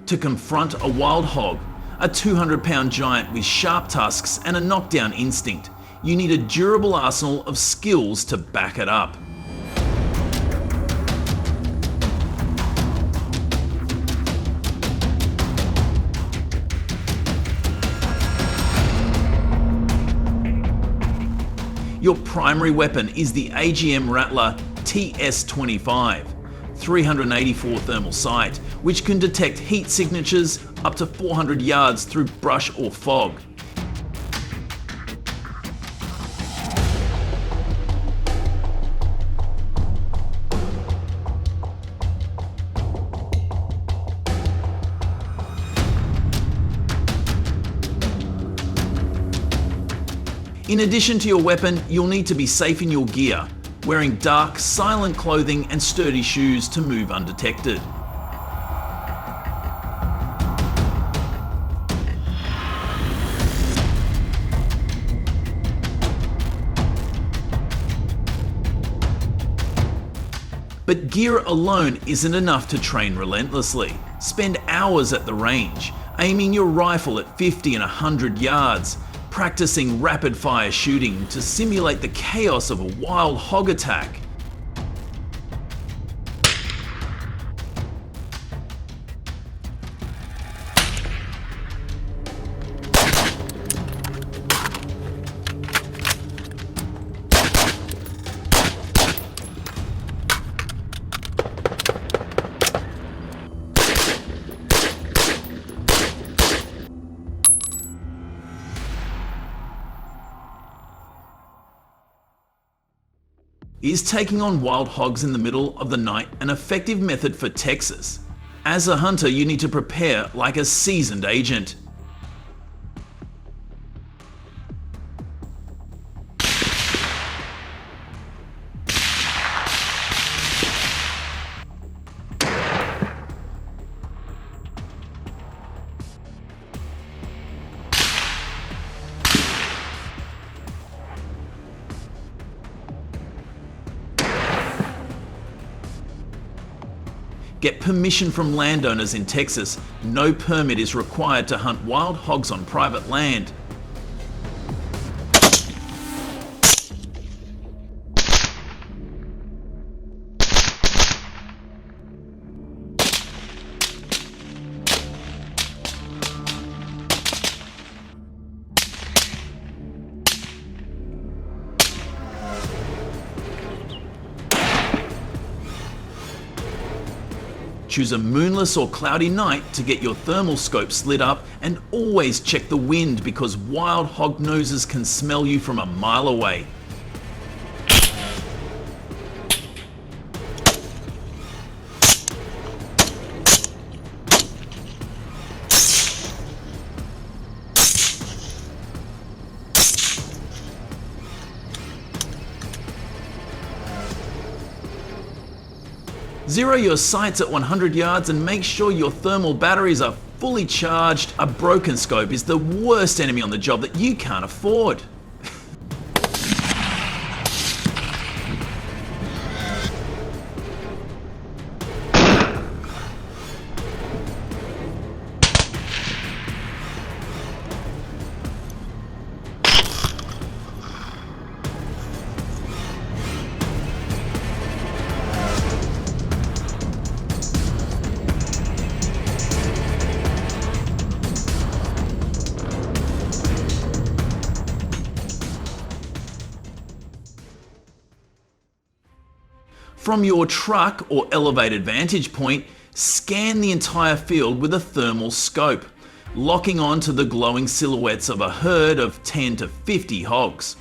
to confront a wild hog, a 200-pound giant with sharp tusks and a knockdown instinct. You need a durable arsenal of skills to back it up. Your primary weapon is the AGM Rattler TS-25, 384 thermal sight, which can detect heat signatures up to 400 yards through brush or fog. In addition to your weapon, you'll need to be safe in your gear, wearing dark, silent clothing and sturdy shoes to move undetected. But gear alone isn't enough to train relentlessly. Spend hours at the range, aiming your rifle at 50 and 100 yards, practicing rapid-fire shooting to simulate the chaos of a wild hog attack. Is taking on wild hogs in the middle of the night an effective method for Texas? As a hunter, you need to prepare like a seasoned agent. Get permission from landowners in Texas. No permit is required to hunt wild hogs on private land. Choose a moonless or cloudy night to get your thermal scopes lit up, and always check the wind because wild hog noses can smell you from a mile away. Zero your sights at 100 yards and make sure your thermal batteries are fully charged. A broken scope is the worst enemy on the job that you can't afford. From your truck or elevated vantage point, scan the entire field with a thermal scope, locking on to the glowing silhouettes of a herd of 10 to 50 hogs.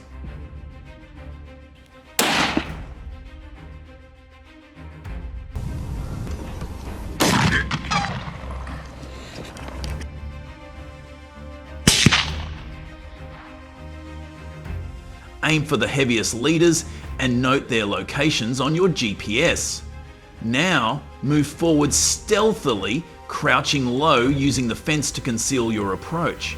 Aim for the heaviest leaders and note their locations on your GPS. Now, move forward stealthily, crouching low using the fence to conceal your approach.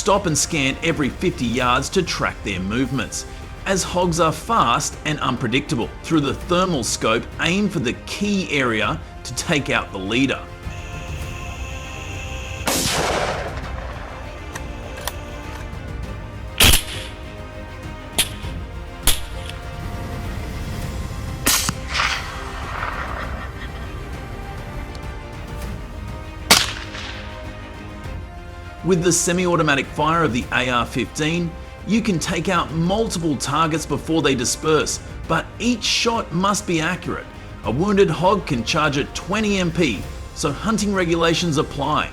stop and scan every 50 yards to track their movements, as hogs are fast and unpredictable. Through the thermal scope, aim for the key area to take out the leader. With the semi-automatic fire of the AR-15, you can take out multiple targets before they disperse, but each shot must be accurate. A wounded hog can charge at 20 MP, so hunting regulations apply.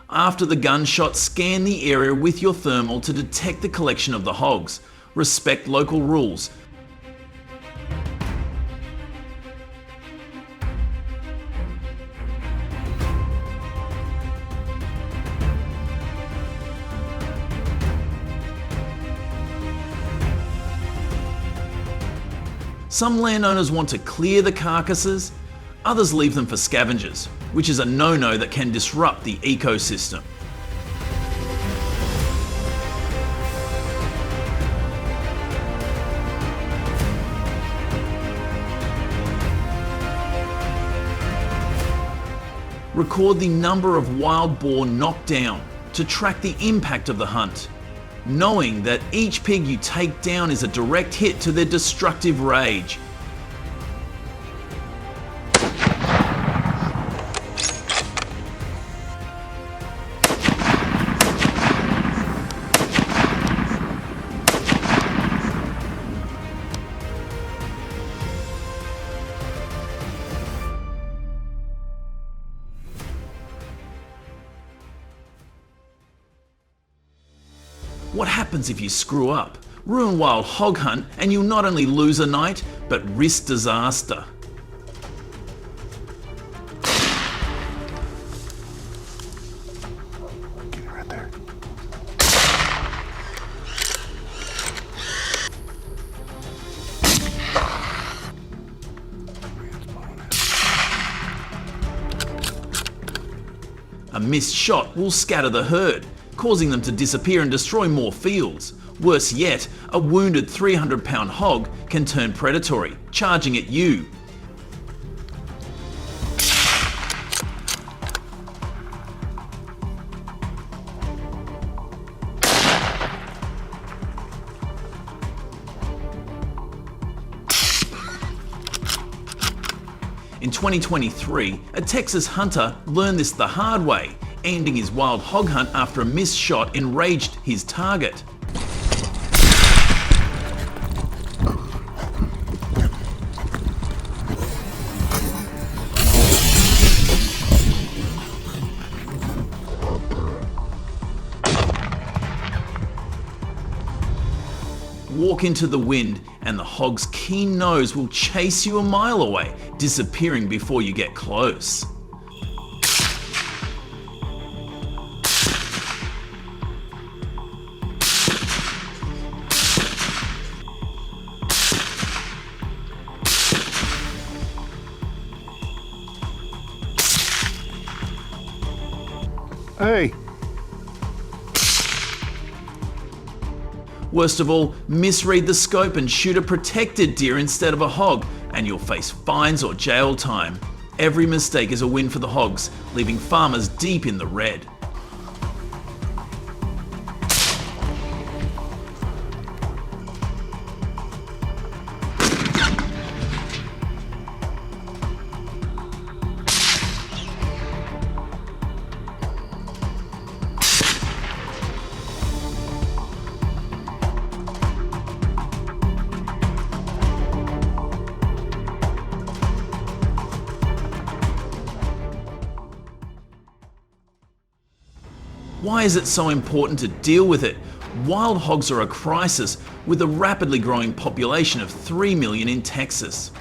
After the gunshot, scan the area with your thermal to detect the collection of the hogs. Respect local rules. Some landowners want to clear the carcasses, others leave them for scavengers, which is a no-no that can disrupt the ecosystem. Record the number of wild boar knocked down to track the impact of the hunt, knowing that each pig you take down is a direct hit to their destructive rage. What happens if you screw up? Ruin wild hog hunt and you'll not only lose a night, but risk disaster. Right there. A missed shot will scatter the herd, causing them to disappear and destroy more fields. Worse yet, a wounded 300-pound hog can turn predatory, charging at you. In 2023, a Texas hunter learned this the hard way. Ending his wild hog hunt after a missed shot enraged his target. Walk into the wind and the hog's keen nose will chase you a mile away, disappearing before you get close. Hey! Worst of all, misread the scope and shoot a protected deer instead of a hog, and you'll face fines or jail time. Every mistake is a win for the hogs, leaving farmers deep in the red. Why is it so important to deal with it? Wild hogs are a crisis with a rapidly growing population of 3 million in Texas.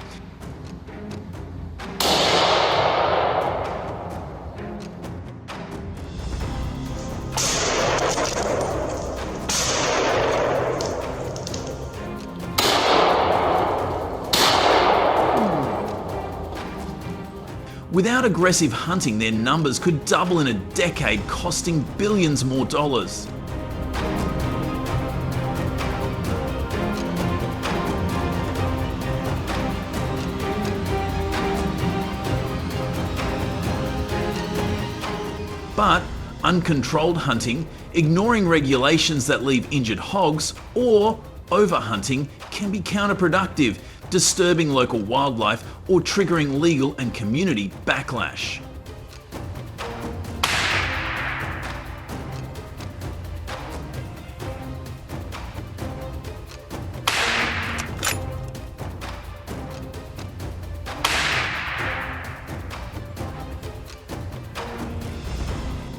Without aggressive hunting, their numbers could double in a decade, costing billions more dollars. But uncontrolled hunting, ignoring regulations that leave injured hogs, or overhunting can be counterproductive, disturbing local wildlife or triggering legal and community backlash.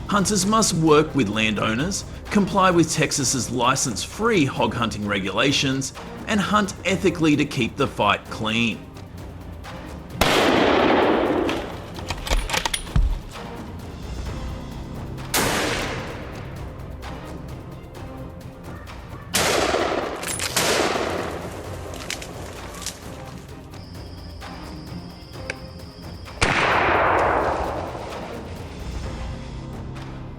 Hunters must work with landowners, comply with Texas's license-free hog hunting regulations, and hunt ethically to keep the fight clean.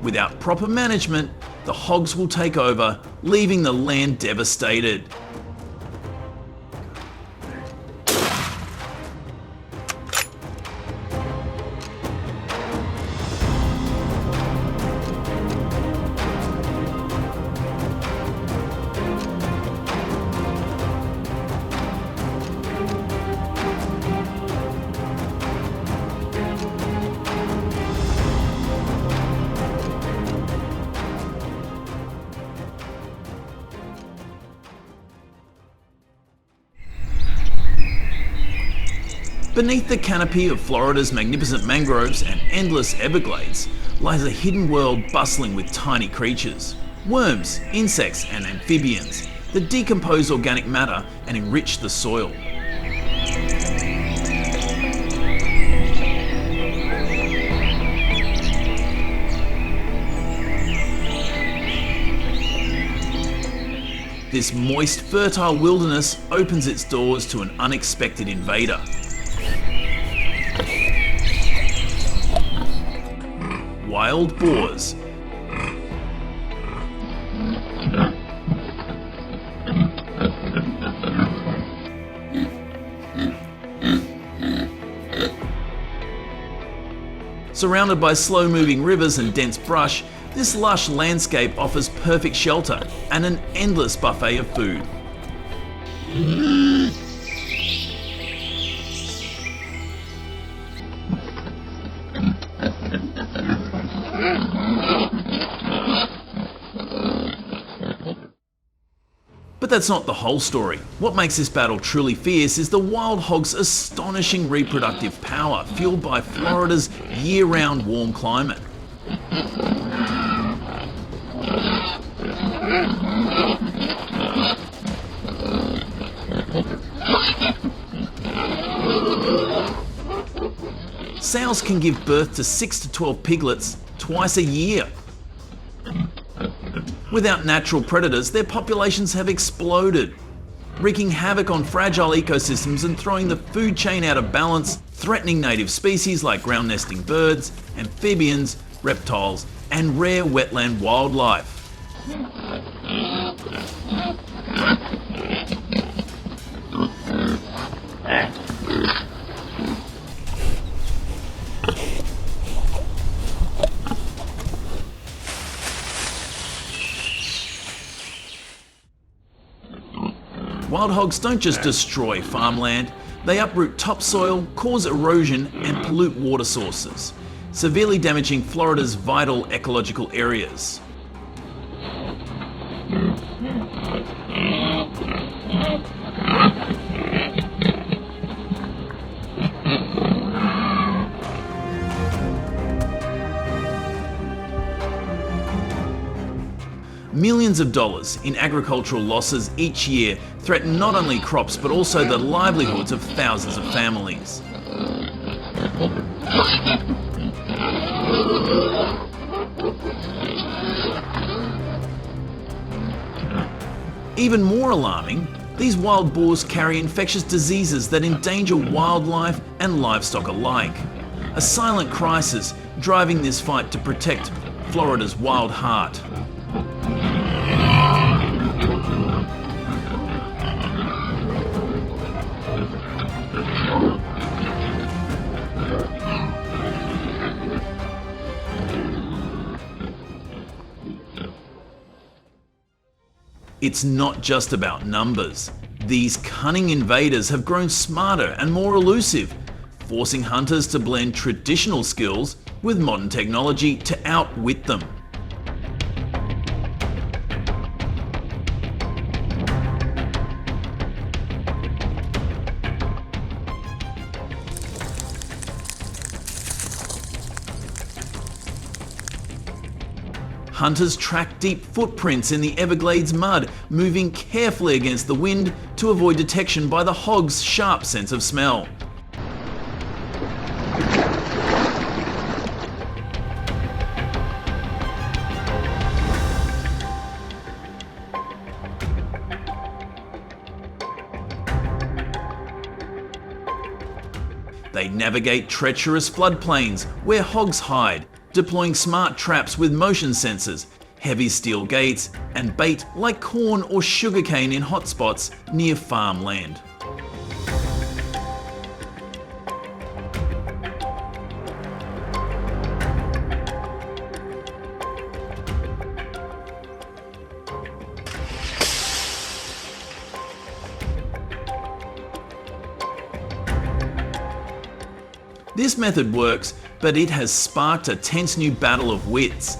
Without proper management, the hogs will take over, leaving the land devastated. Beneath the canopy of Florida's magnificent mangroves and endless Everglades lies a hidden world bustling with tiny creatures, worms, insects and amphibians that decompose organic matter and enrich the soil. This moist, fertile wilderness opens its doors to an unexpected invader. Wild boars. Surrounded by slow-moving rivers and dense brush, this lush landscape offers perfect shelter and an endless buffet of food. But that's not the whole story. What makes this battle truly fierce is the wild hog's astonishing reproductive power, fueled by Florida's year-round warm climate. Sows can give birth to 6 to 12 piglets twice a year. Without natural predators, their populations have exploded, wreaking havoc on fragile ecosystems and throwing the food chain out of balance, threatening native species like ground-nesting birds, amphibians, reptiles, and rare wetland wildlife. Wild hogs don't just destroy farmland, they uproot topsoil, cause erosion, and pollute water sources, severely damaging Florida's vital ecological areas. Millions of dollars in agricultural losses each year threaten not only crops but also the livelihoods of thousands of families. Even more alarming, these wild boars carry infectious diseases that endanger wildlife and livestock alike. A silent crisis driving this fight to protect Florida's wild heart. It's not just about numbers. These cunning invaders have grown smarter and more elusive, forcing hunters to blend traditional skills with modern technology to outwit them. Hunters track deep footprints in the Everglades mud, moving carefully against the wind to avoid detection by the hog's sharp sense of smell. They navigate treacherous floodplains where hogs hide, deploying smart traps with motion sensors, heavy steel gates, and bait like corn or sugarcane in hotspots near farmland. This method works, but it has sparked a tense new battle of wits.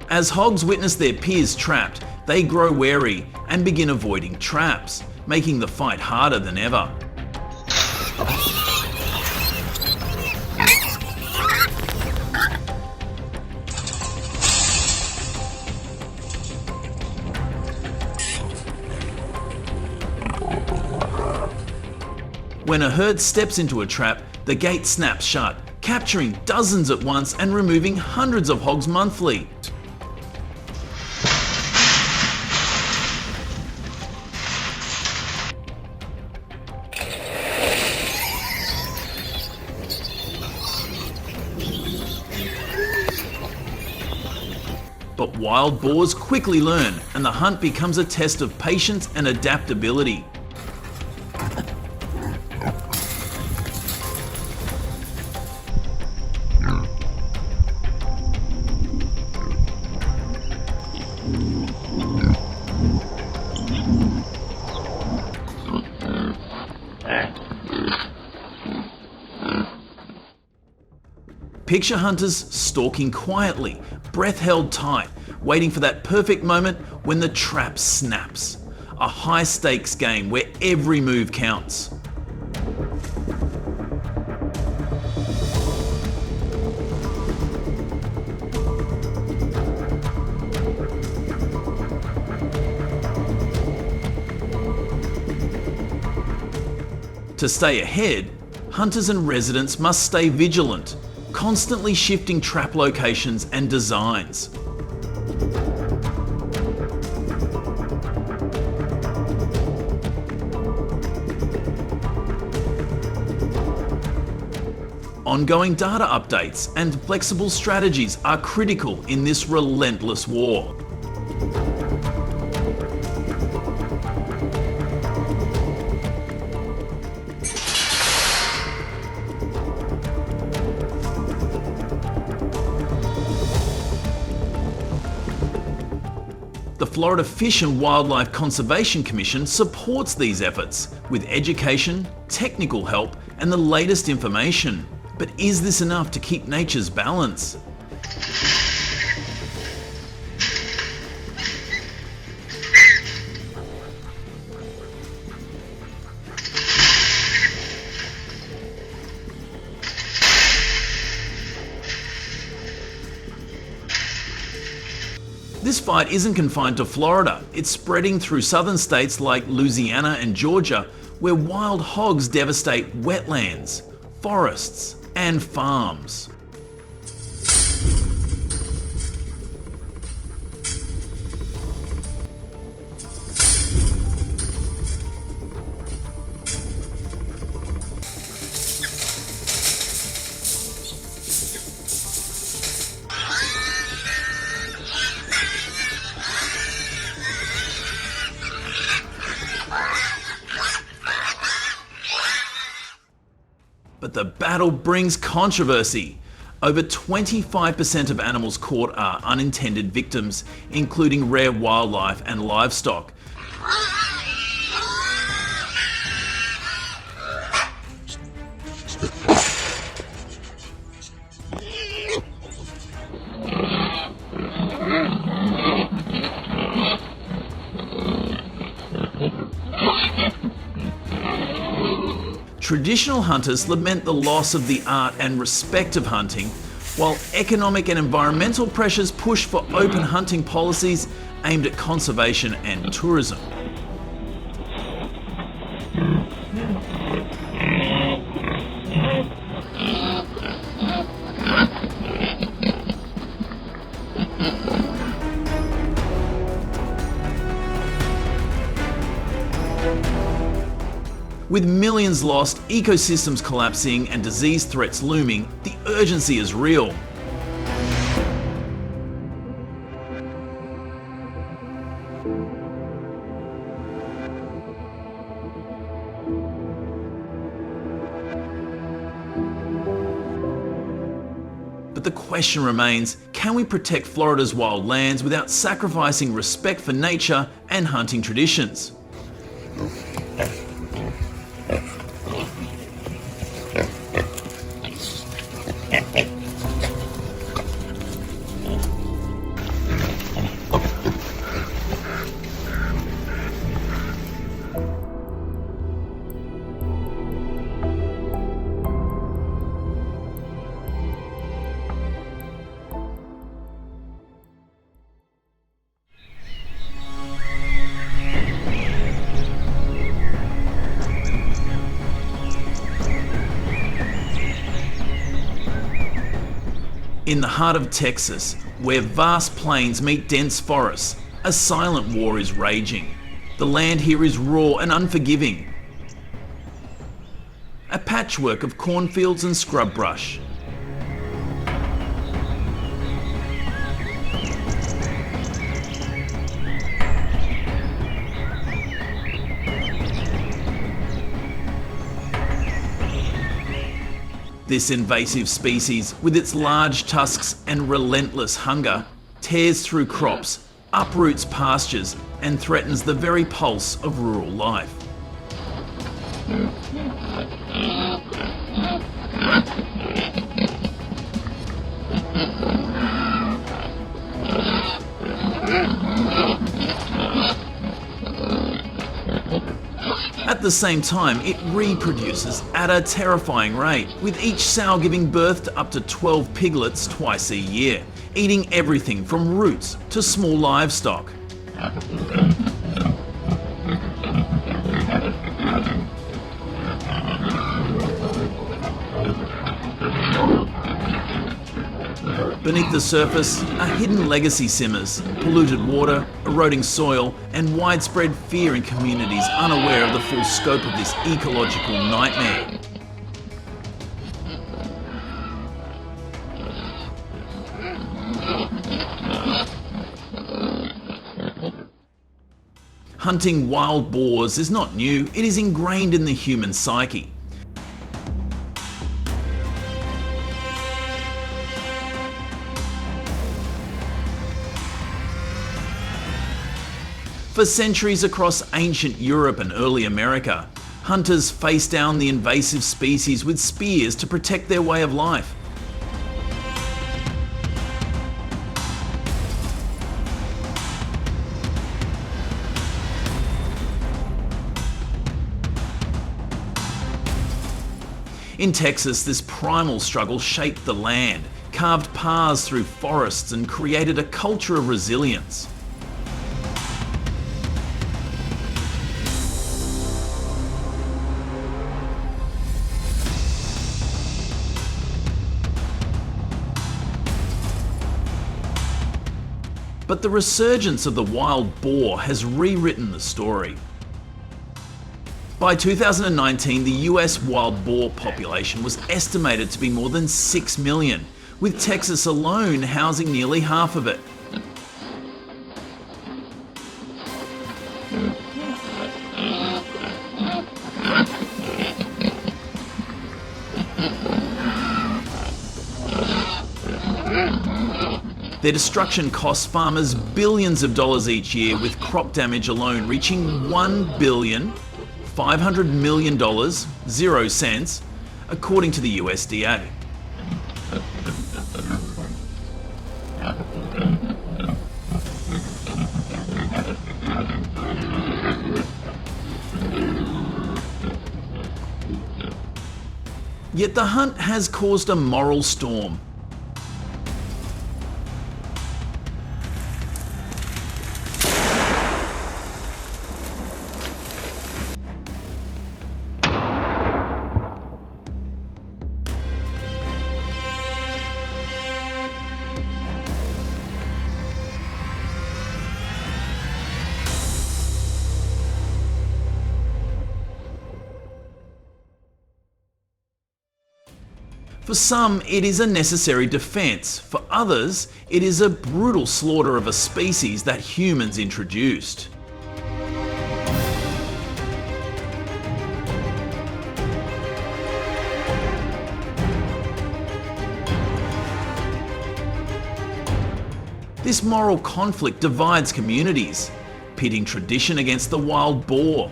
As hogs witness their peers trapped, they grow wary and begin avoiding traps, making the fight harder than ever. When a herd steps into a trap, the gate snaps shut, capturing dozens at once and removing hundreds of hogs monthly. But wild boars quickly learn, and the hunt becomes a test of patience and adaptability. Picture hunters stalking quietly, breath held tight, waiting for that perfect moment when the trap snaps. A high-stakes game where every move counts. To stay ahead, hunters and residents must stay vigilant, constantly shifting trap locations and designs. Ongoing data updates and flexible strategies are critical in this relentless war. The Florida Fish and Wildlife Conservation Commission supports these efforts with education, technical help, and the latest information. But is this enough to keep nature's balance? fight isn't confined to Florida. It's spreading through southern states like Louisiana and Georgia, where wild hogs devastate wetlands, forests, and farms. But the battle brings controversy. Over 25% of animals caught are unintended victims, including rare wildlife and livestock. Traditional hunters lament the loss of the art and respect of hunting, while economic and environmental pressures push for open hunting policies aimed at conservation and tourism. With millions lost, ecosystems collapsing, and disease threats looming, the urgency is real. But the question remains, can we protect Florida's wild lands without sacrificing respect for nature and hunting traditions? In the heart of Texas, where vast plains meet dense forests, a silent war is raging. The land here is raw and unforgiving. A patchwork of cornfields and scrub brush. This invasive species, with its large tusks and relentless hunger, tears through crops, uproots pastures, and threatens the very pulse of rural life. At the same time, it reproduces at a terrifying rate, with each sow giving birth to up to 12 piglets twice a year, eating everything from roots to small livestock. Beneath the surface, a hidden legacy simmers, polluted water, eroding soil, and widespread fear in communities unaware of the full scope of this ecological nightmare. Hunting wild boars is not new, it is ingrained in the human psyche. For centuries across ancient Europe and early America, hunters faced down the invasive species with spears to protect their way of life. In Texas, this primal struggle shaped the land, carved paths through forests, and created a culture of resilience. but the resurgence of the wild boar has rewritten the story. By 2019, the US wild boar population was estimated to be more than 6 million, with Texas alone housing nearly half of it. Their destruction costs farmers billions of dollars each year, with crop damage alone reaching $1,500,000,000, according to the USDA. Yet the hunt has caused a moral storm. For some, it is a necessary defense. For others, it is a brutal slaughter of a species that humans introduced. This moral conflict divides communities, pitting tradition against the wild boar.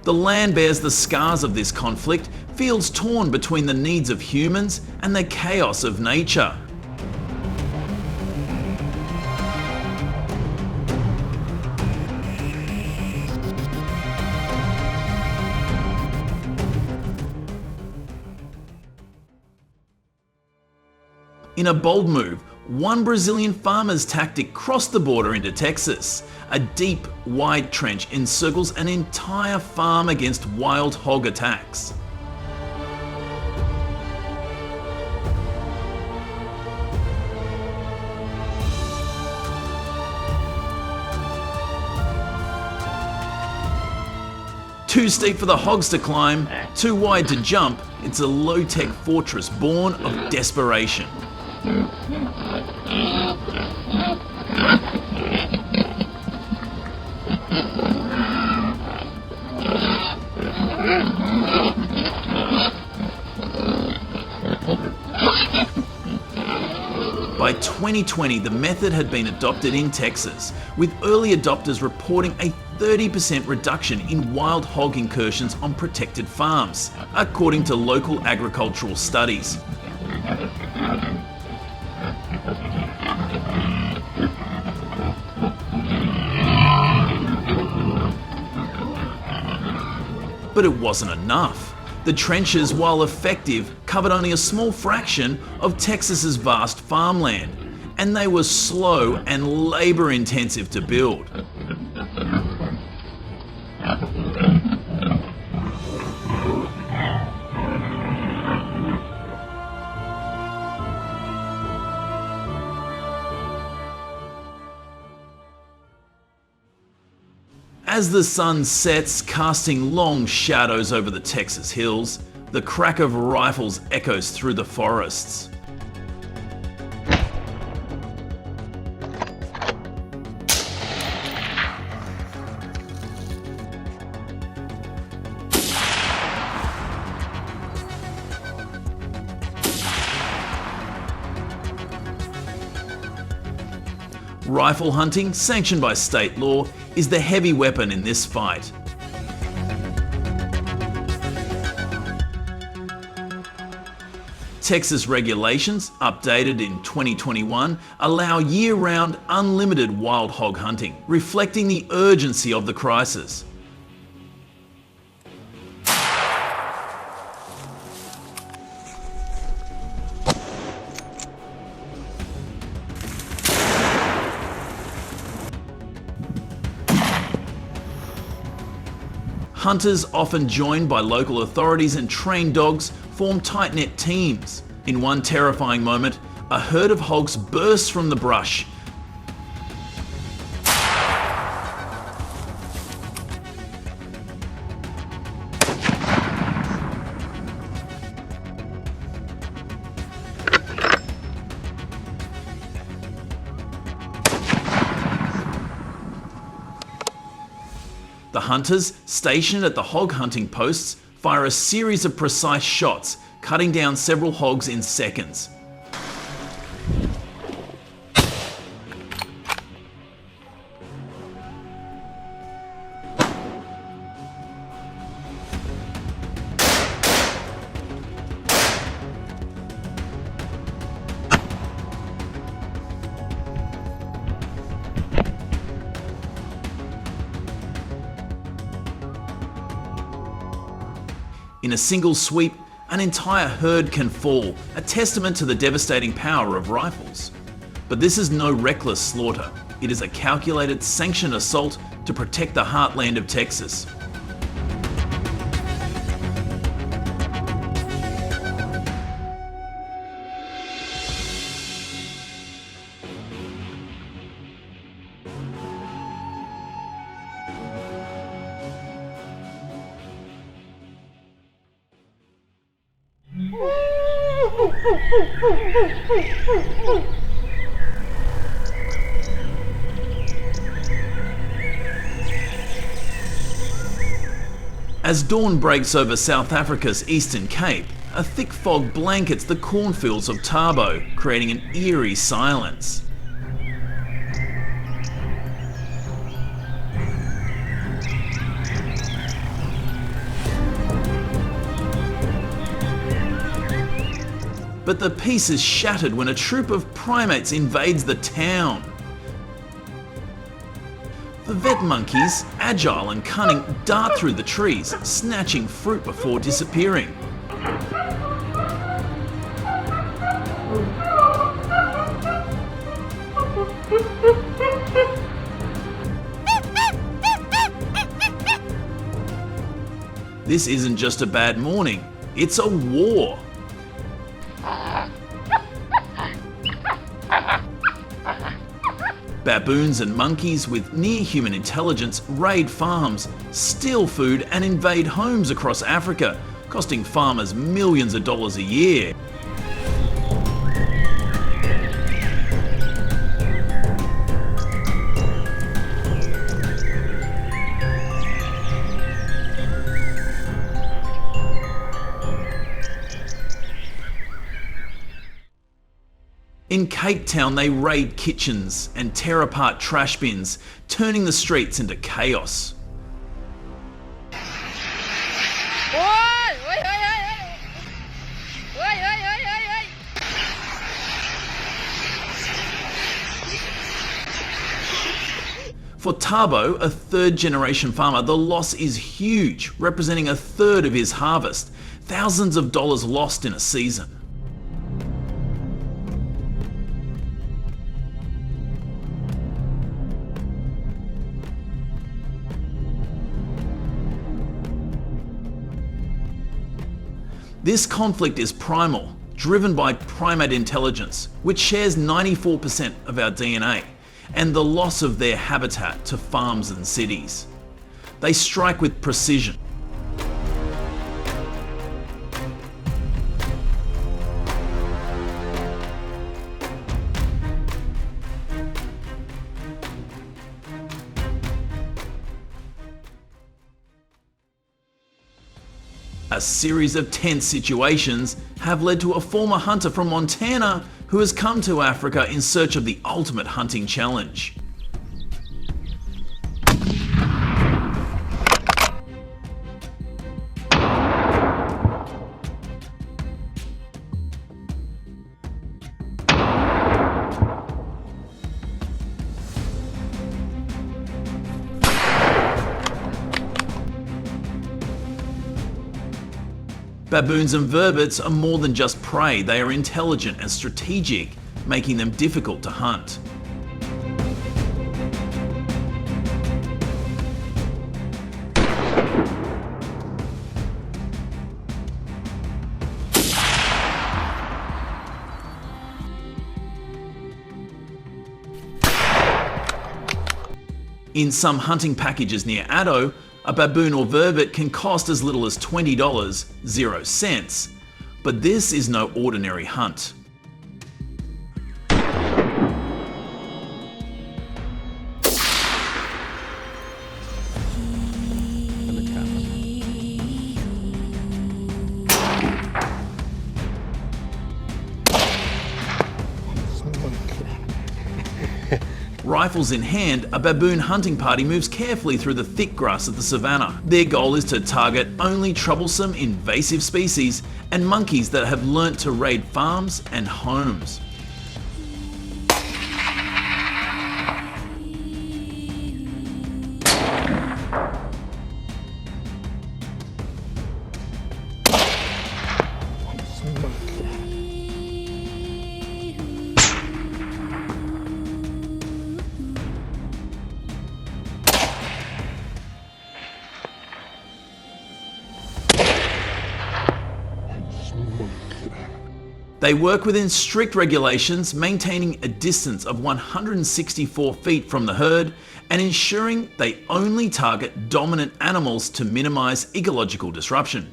The land bears the scars of this conflict, fields torn between the needs of humans and the chaos of nature. In a bold move, one Brazilian farmer's tactic crossed the border into Texas. A deep, wide trench encircles an entire farm against wild hog attacks. Too steep for the hogs to climb, too wide to jump, it's a low-tech fortress born of desperation. By 2020, the method had been adopted in Texas, with early adopters reporting a 30% reduction in wild hog incursions on protected farms, according to local agricultural studies. But it wasn't enough. The trenches, while effective, covered only a small fraction of Texas's vast farmland, and they were slow and labor-intensive to build. As the sun sets, casting long shadows over the Texas hills, the crack of rifles echoes through the forests. Rifle hunting, sanctioned by state law, is the heavy weapon in this fight. Texas regulations, updated in 2021, allow year-round unlimited wild hog hunting, reflecting the urgency of the crisis. Hunters, often joined by local authorities and trained dogs, form tight-knit teams. In one terrifying moment, a herd of hogs bursts from the brush. The hunters, stationed at the hog hunting posts, fire a series of precise shots, cutting down several hogs in seconds. In a single sweep, an entire herd can fall, a testament to the devastating power of rifles. But this is no reckless slaughter. It is a calculated, sanctioned assault to protect the heartland of Texas. As dawn breaks over South Africa's Eastern Cape, a thick fog blankets the cornfields of Thabo, creating an eerie silence. But the peace is shattered when a troop of primates invades the town. The vet monkeys, agile and cunning, dart through the trees, snatching fruit before disappearing. This isn't just a bad morning, it's a war. Baboons and monkeys with near-human intelligence raid farms, steal food and invade homes across Africa, costing farmers millions of dollars a year. In Cape Town, they raid kitchens and tear apart trash bins, turning the streets into chaos. For Thabo, a third-generation farmer, the loss is huge, representing a third of his harvest, thousands of dollars lost in a season. This conflict is primal, driven by primate intelligence, which shares 94% of our DNA, and the loss of their habitat to farms and cities. They strike with precision. A series of tense situations have led to a former hunter from Montana who has come to Africa in search of the ultimate hunting challenge. Baboons and vervets are more than just prey, they are intelligent and strategic, making them difficult to hunt. In some hunting packages near Addo, a baboon or vervet can cost as little as $20, 0 cents. But this is no ordinary hunt. Rifles in hand, a baboon hunting party moves carefully through the thick grass of the savannah. Their goal is to target only troublesome invasive species and monkeys that have learnt to raid farms and homes. They work within strict regulations, maintaining a distance of 164 feet from the herd and ensuring they only target dominant animals to minimize ecological disruption.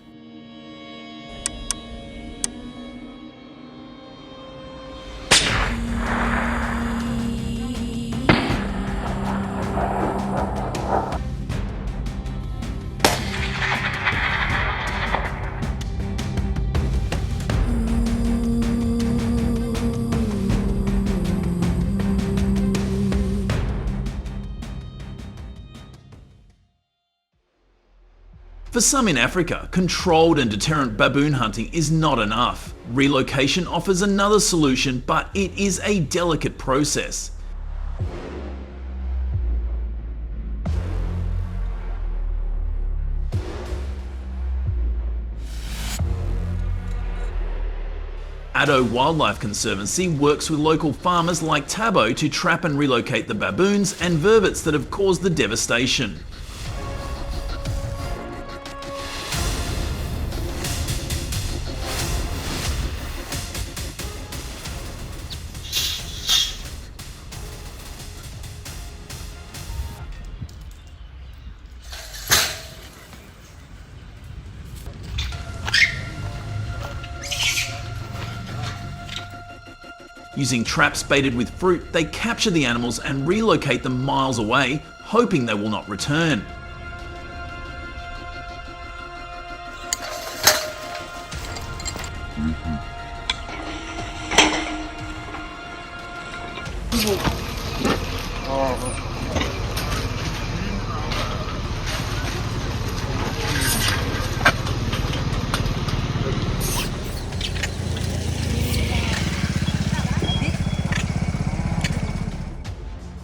For some in Africa, controlled and deterrent baboon hunting is not enough. Relocation offers another solution, but it is a delicate process. Addo Wildlife Conservancy works with local farmers like Thabo to trap and relocate the baboons and vervets that have caused the devastation. Using traps baited with fruit, they capture the animals and relocate them miles away, hoping they will not return.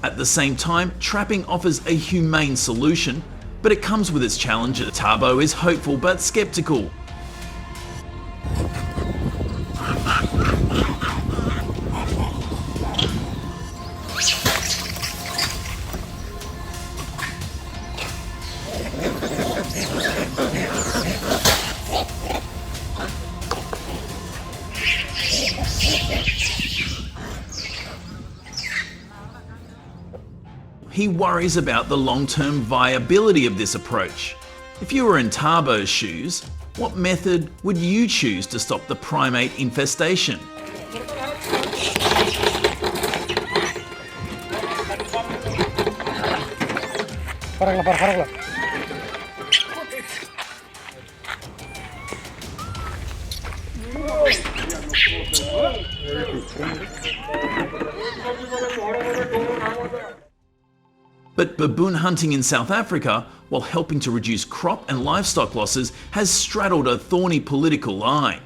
At the same time, trapping offers a humane solution, but it comes with its challenges. Thabo is hopeful but skeptical. He worries about the long-term viability of this approach. If you were in Thabo's shoes, what method would you choose to stop the primate infestation? But baboon hunting in South Africa, while helping to reduce crop and livestock losses, has straddled a thorny political line.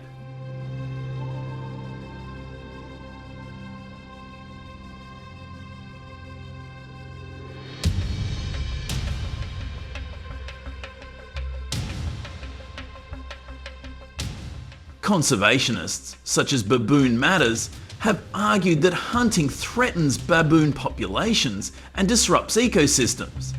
Conservationists, such as Baboon Matters, have argued that hunting threatens baboon populations and disrupts ecosystems.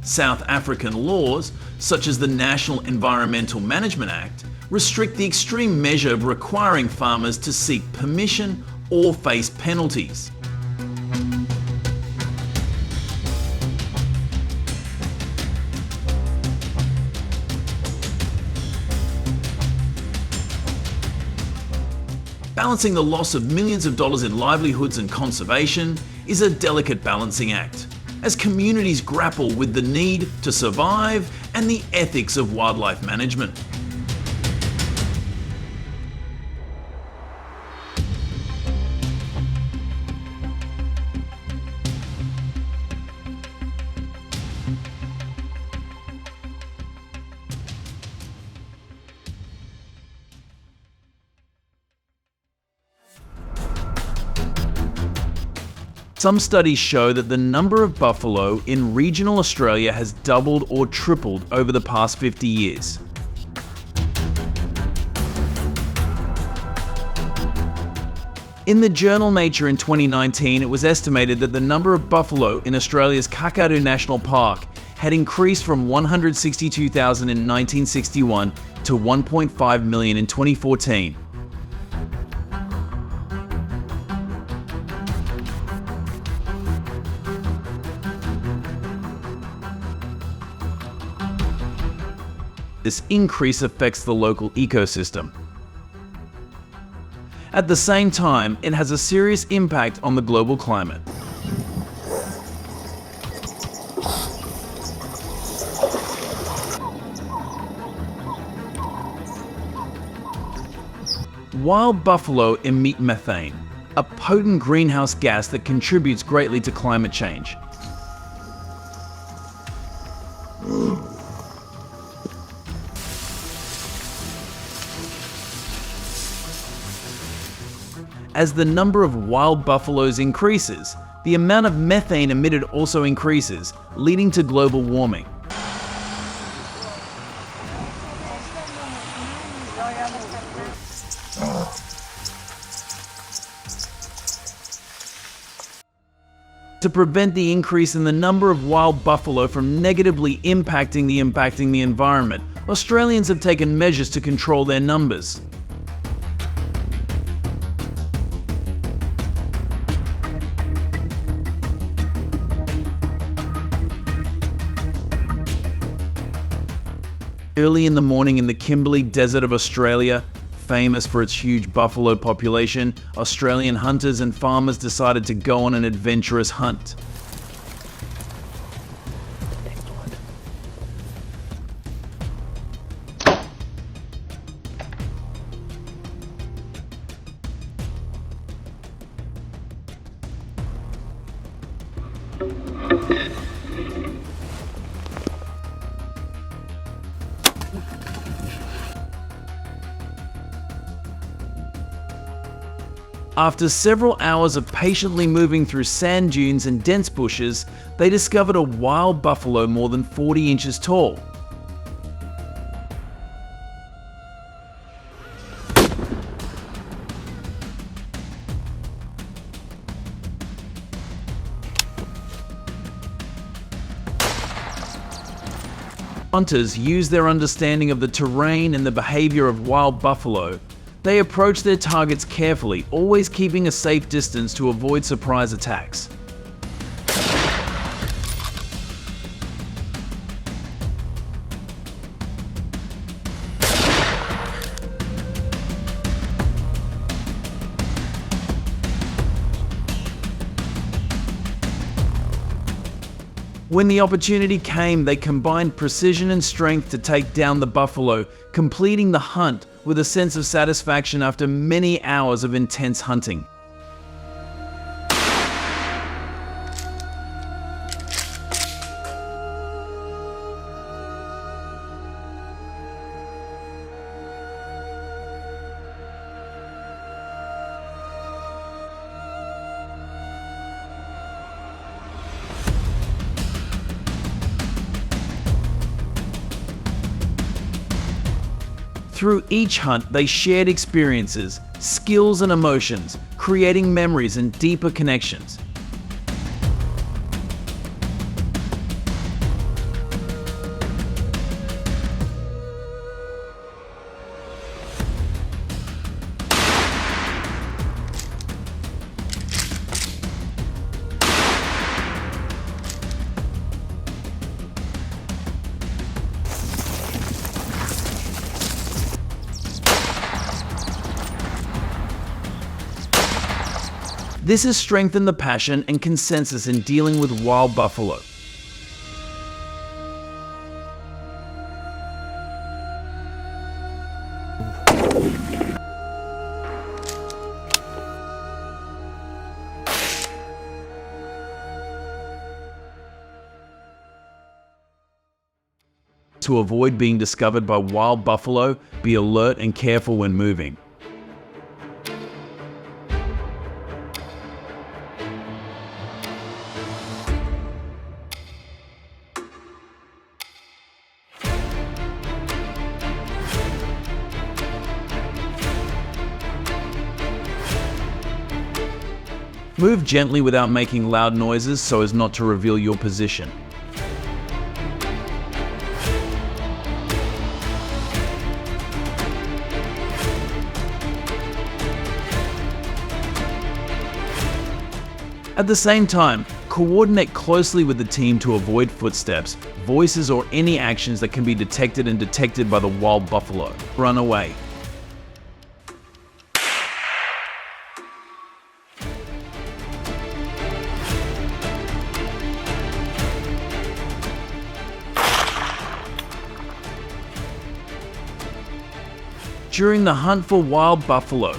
South African laws, such as the National Environmental Management Act, restrict the extreme measure of requiring farmers to seek permission or face penalties. Balancing the loss of millions of dollars in livelihoods and conservation is a delicate balancing act, as communities grapple with the need to survive and the ethics of wildlife management. Some studies show that the number of buffalo in regional Australia has doubled or tripled over the past 50 years. In the journal Nature in 2019, it was estimated that the number of buffalo in Australia's Kakadu National Park had increased from 162,000 in 1961 to 1.5 million in 2014. This increase affects the local ecosystem. At the same time, it has a serious impact on the global climate. Wild buffalo emit methane, a potent greenhouse gas that contributes greatly to climate change. As the number of wild buffaloes increases, the amount of methane emitted also increases, leading to global warming. To prevent the increase in the number of wild buffalo from negatively impacting the environment, Australians have taken measures to control their numbers. Early in the morning in the Kimberley Desert of Australia, famous for its huge buffalo population, Australian hunters and farmers decided to go on an adventurous hunt. After several hours of patiently moving through sand dunes and dense bushes, they discovered a wild buffalo more than 40 inches tall. Hunters use their understanding of the terrain and the behavior of wild buffalo. They approach their targets carefully, always keeping a safe distance to avoid surprise attacks. When the opportunity came, they combined precision and strength to take down the buffalo, completing the hunt with a sense of satisfaction after many hours of intense hunting. Through each hunt, they shared experiences, skills and emotions, creating memories and deeper connections. This has strengthened the passion and consensus in dealing with wild buffalo. To avoid being discovered by wild buffalo, be alert and careful when moving. Move gently without making loud noises so as not to reveal your position. At the same time, coordinate closely with the team to avoid footsteps, voices, or any actions that can be detected and detected by the wild buffalo. Run away. During the hunt for wild buffalo,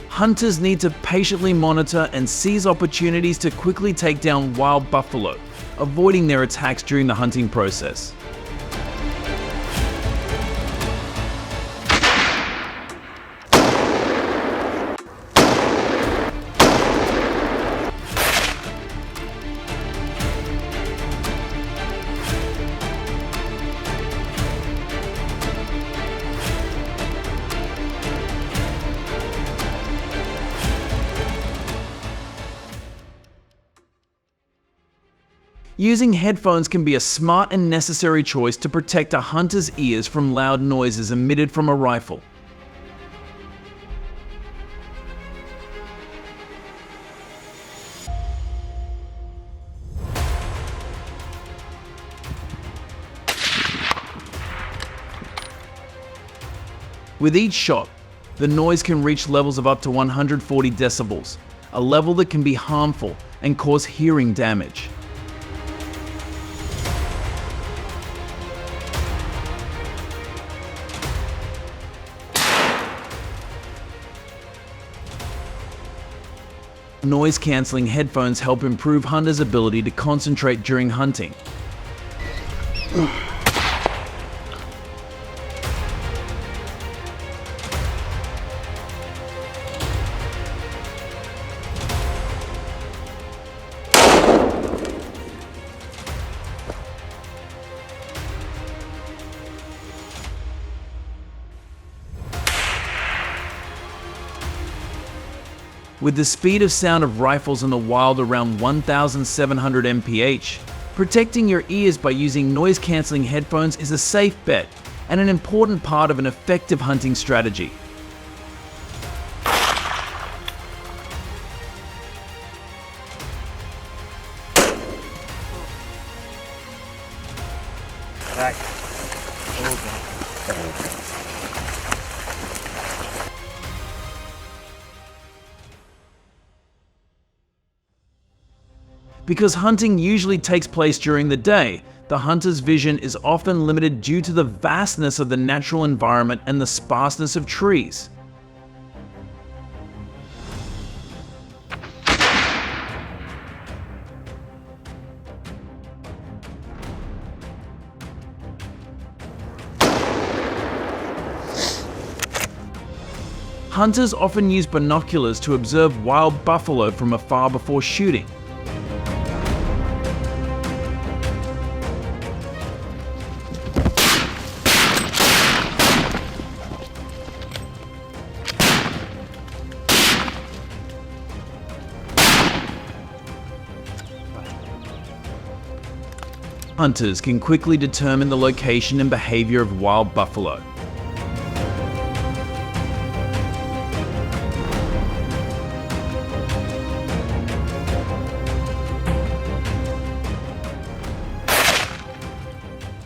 hunters need to patiently monitor and seize opportunities to quickly take down wild buffalo, avoiding their attacks during the hunting process. Using headphones can be a smart and necessary choice to protect a hunter's ears from loud noises emitted from a rifle. With each shot, the noise can reach levels of up to 140 decibels, a level that can be harmful and cause hearing damage. Noise-cancelling headphones help improve hunters' ability to concentrate during hunting. With the speed of sound of rifles in the wild around 1,700 mph, protecting your ears by using noise-cancelling headphones is a safe bet and an important part of an effective hunting strategy. Because hunting usually takes place during the day, the hunter's vision is often limited due to the vastness of the natural environment and the sparseness of trees. Hunters often use binoculars to observe wild buffalo from afar before shooting. Hunters can quickly determine the location and behavior of wild buffalo.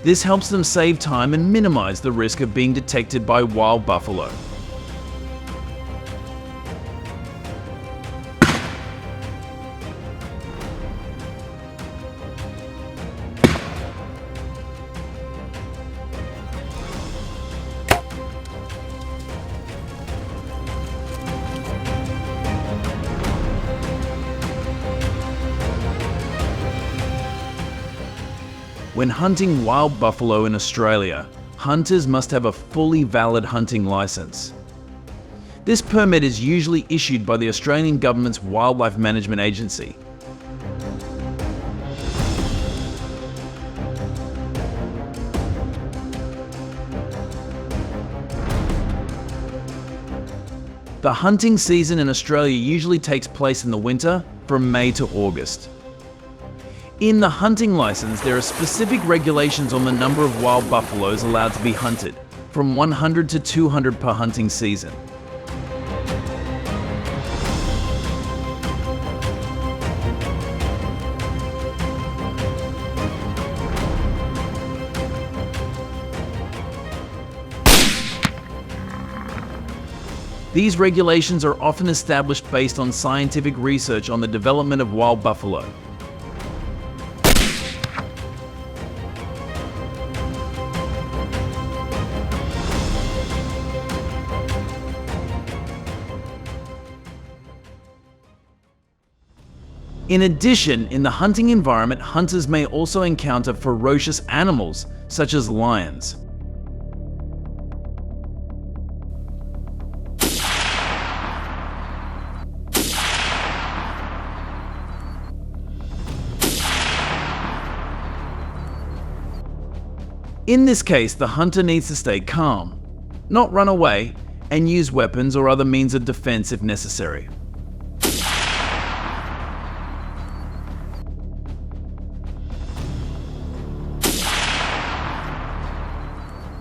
This helps them save time and minimize the risk of being detected by wild buffalo. When hunting wild buffalo in Australia, hunters must have a fully valid hunting license. This permit is usually issued by the Australian Government's Wildlife Management Agency. The hunting season in Australia usually takes place in the winter, from May to August. In the hunting license, there are specific regulations on the number of wild buffaloes allowed to be hunted, from 100 to 200 per hunting season. These regulations are often established based on scientific research on the development of wild buffalo. In addition, in the hunting environment, hunters may also encounter ferocious animals, such as lions. In this case, the hunter needs to stay calm, not run away, and use weapons or other means of defense if necessary.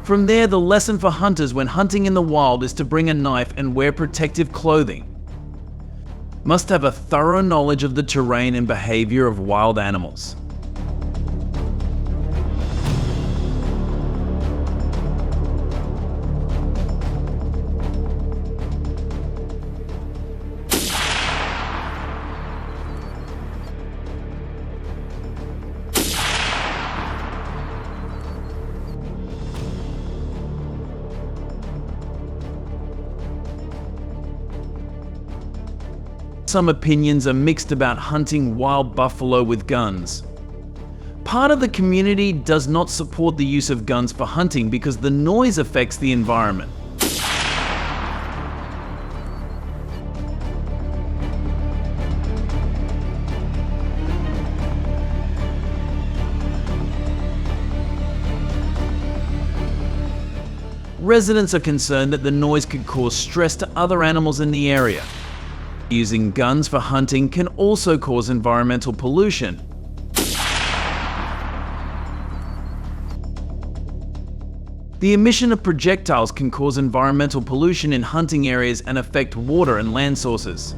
From there, the lesson for hunters when hunting in the wild is to bring a knife and wear protective clothing. Must have a thorough knowledge of the terrain and behavior of wild animals. Some opinions are mixed about hunting wild buffalo with guns. Part of the community does not support the use of guns for hunting because the noise affects the environment. Residents are concerned that the noise could cause stress to other animals in the area. Using guns for hunting can also cause environmental pollution. The emission of projectiles can cause environmental pollution in hunting areas and affect water and land sources.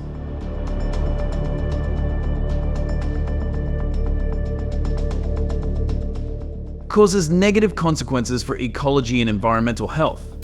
Causes negative consequences for ecology and environmental health.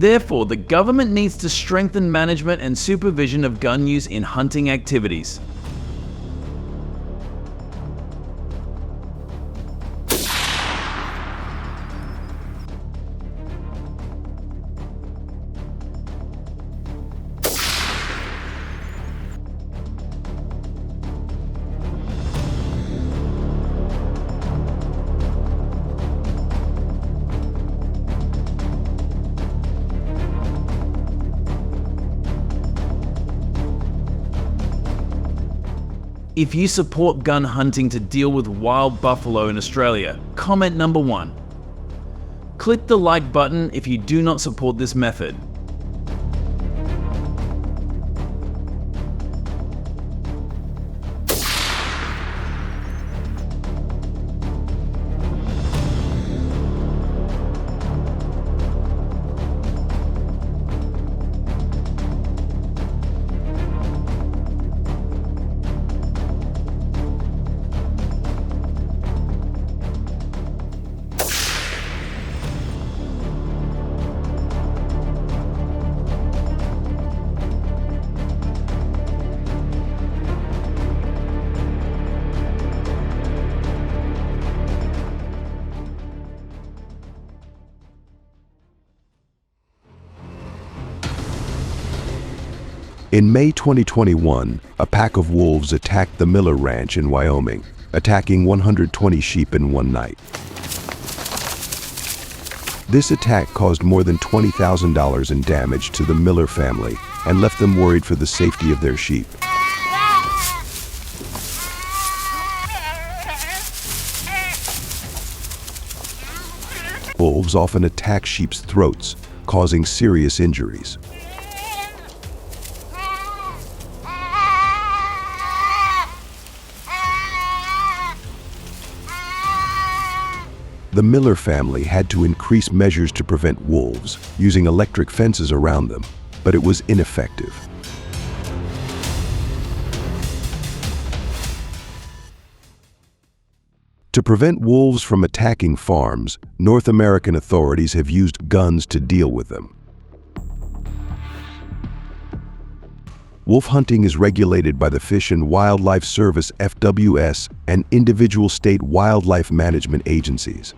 Therefore, the government needs to strengthen management and supervision of gun use in hunting activities. If you support gun hunting to deal with wild buffalo in Australia, comment number 1. Click the like button if you do not support this method. In May 2021, a pack of wolves attacked the Miller Ranch in Wyoming, attacking 120 sheep in one night. This attack caused more than $20,000 in damage to the Miller family and left them worried for the safety of their sheep. Wolves often attack sheep's throats, causing serious injuries. The Miller family had to increase measures to prevent wolves, using electric fences around them, but it was ineffective. To prevent wolves from attacking farms, North American authorities have used guns to deal with them. Wolf hunting is regulated by the Fish and Wildlife Service (FWS) and individual state wildlife management agencies.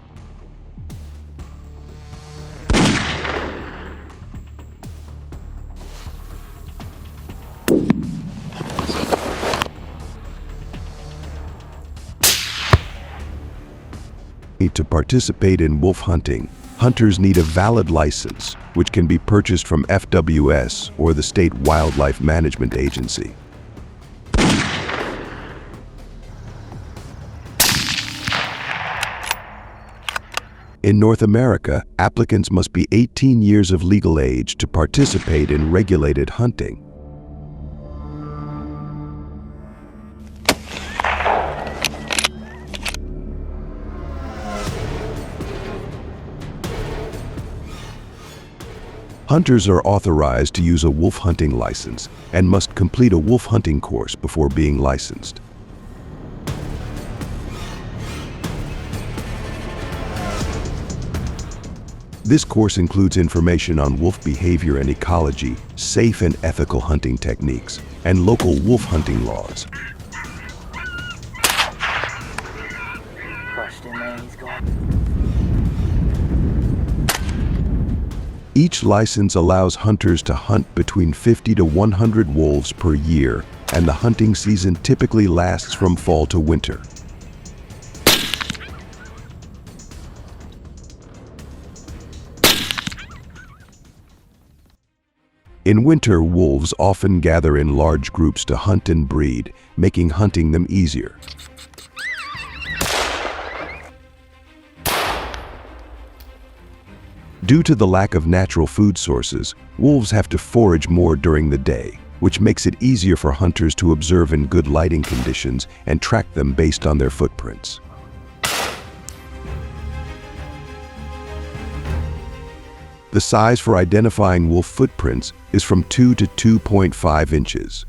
To participate in wolf hunting, hunters need a valid license, which can be purchased from FWS or the State Wildlife Management Agency. In North America, applicants must be 18 years of legal age to participate in regulated hunting. Hunters are authorized to use a wolf hunting license and must complete a wolf hunting course before being licensed. This course includes information on wolf behavior and ecology, safe and ethical hunting techniques, and local wolf hunting laws. Each license allows hunters to hunt between 50 to 100 wolves per year, and the hunting season typically lasts from fall to winter. In winter, wolves often gather in large groups to hunt and breed, making hunting them easier. Due to the lack of natural food sources, wolves have to forage more during the day, which makes it easier for hunters to observe in good lighting conditions and track them based on their footprints. The size for identifying wolf footprints is from 2 to 2.5 inches.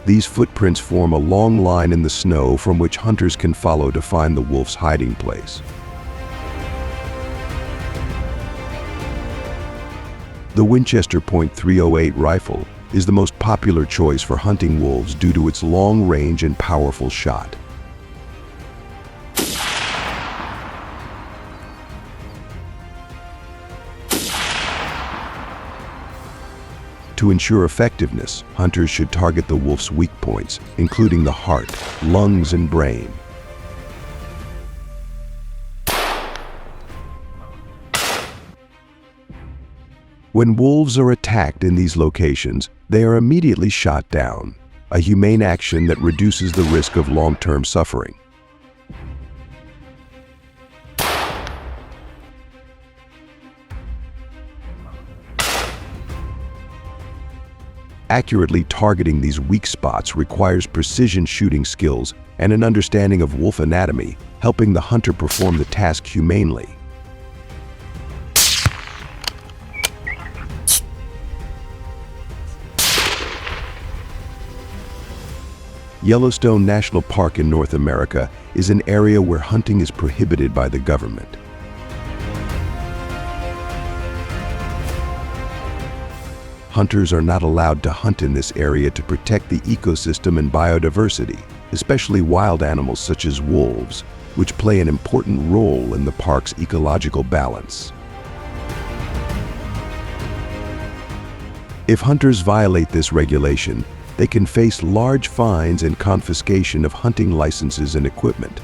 These footprints form a long line in the snow from which hunters can follow to find the wolf's hiding place. The Winchester .308 rifle is the most popular choice for hunting wolves due to its long range and powerful shot. To ensure effectiveness, hunters should target the wolf's weak points, including the heart, lungs, and brain. When wolves are attacked in these locations, they are immediately shot down, a humane action that reduces the risk of long-term suffering. Accurately targeting these weak spots requires precision shooting skills and an understanding of wolf anatomy, helping the hunter perform the task humanely. Yellowstone National Park in North America is an area where hunting is prohibited by the government. Hunters are not allowed to hunt in this area to protect the ecosystem and biodiversity, especially wild animals such as wolves, which play an important role in the park's ecological balance. If hunters violate this regulation, they can face large fines and confiscation of hunting licenses and equipment.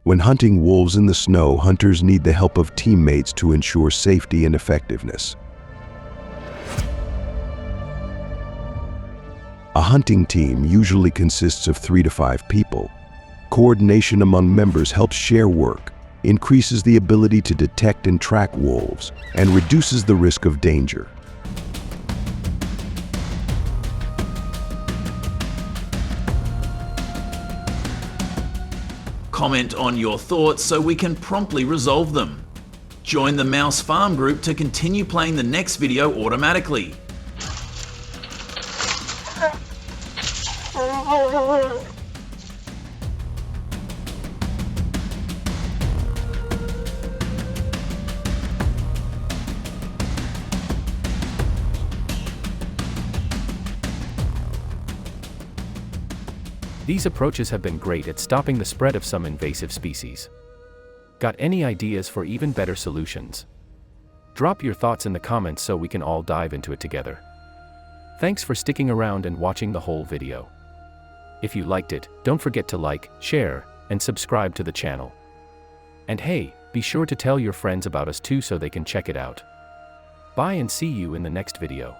When hunting wolves in the snow, hunters need the help of teammates to ensure safety and effectiveness. A hunting team usually consists of 3 to 5 people. Coordination among members helps share work, increases the ability to detect and track wolves, and reduces the risk of danger. Comment on your thoughts so we can promptly resolve them. Join the Mouse Farm group to continue playing the next video automatically. These approaches have been great at stopping the spread of some invasive species. Got any ideas for even better solutions? Drop your thoughts in the comments so we can all dive into it together. Thanks for sticking around and watching the whole video. If you liked it, don't forget to like, share, and subscribe to the channel. And hey, be sure to tell your friends about us too so they can check it out. Bye and see you in the next video.